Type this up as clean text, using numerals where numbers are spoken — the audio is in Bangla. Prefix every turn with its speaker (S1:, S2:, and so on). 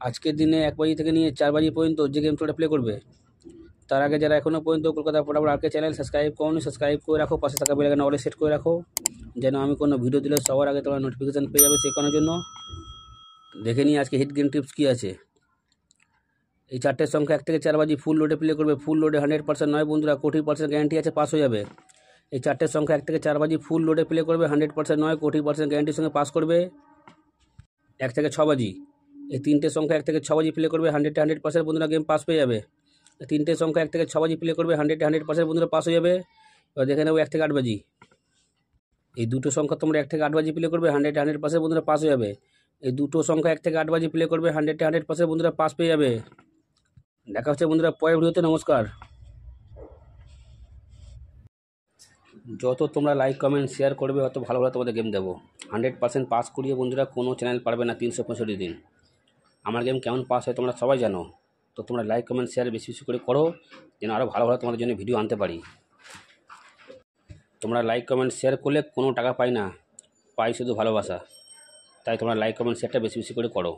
S1: আজকের দিনে 1 বাজি থেকে নিয়ে 4 বাজি পর্যন্ত যে গেম শোটা প্লে করবে, তার আগে যারা এখনও পর্যন্ত কলকাতা ফটাফট আরকে চ্যানেল সাবস্ক্রাইব করুন, সাবস্ক্রাইব করে রাখো, পাশে থাকা বেল আইকন অলে সেট করে রাখো, যেন আমি কোনো ভিডিও দিলে সবার আগে তোমরা নোটিফিকেশান পেয়ে যাবে। শেখানোর জন্য দেখে নিই আজকে হিট গেম টিপস কী আছে। এই 4টের সংখ্যা 1 থেকে 4 বাজি ফুল লোডে প্লে করবে। ফুল লোডে 100% নয় বন্ধুরা, 40% গ্যারান্টি আছে পাস হয়ে যাবে। এই 4টের সংখ্যা 1 থেকে 4 বাজি ফুল লোডে প্লে করবে, 100% নয় 40% গ্যারান্টির সঙ্গে পাস করবে। 1 থেকে 6 বাজি এই 3টে সংখ্যা 1 থেকে 6 বাজি প্লে করবে, 100% বন্ধুরা গেম পাস পেয়ে যাবে। 3টে সংখ্যা 1 থেকে 6 বাজি প্লে করবে, 100% বন্ধুরা পাস হয়ে যাবে। এবার দেখে নেবো 1 থেকে 8 বাজি। এই দুটো সংখ্যা তোমরা 1 থেকে 8 বাজি প্লে করবে, 100% বন্ধুরা পাস হয়ে যাবে। এই দুটো সংখ্যা 1 থেকে 8 বাজি প্লে করবে, 100% বন্ধুরা পাস পেয়ে যাবে। দেখা হচ্ছে বন্ধুরা পরের ভিডিওতে। নমস্কার। যত তোমরা লাইক কমেন্ট শেয়ার করবে তত ভালো ভালো তোমাদের গেম দেবো। 100% পাস করিয়ে বন্ধুরা কোনো চ্যানেল পারবে না 365 দিন। আমার গেম কেমন পাস হয় তোমরা সবাই জানো। তো তোমরা লাইক কমেন্ট শেয়ার বেশি বেশি করে করো, যেন আরও ভালো ভালো তোমাদের জন্য ভিডিও আনতে পারি। তোমরা লাইক কমেন্ট শেয়ার করলে কোনো টাকা পাই না, পাই শুধু ভালোবাসা। তাই তোমরা লাইক কমেন্ট শেয়ারটা বেশি বেশি করে করো।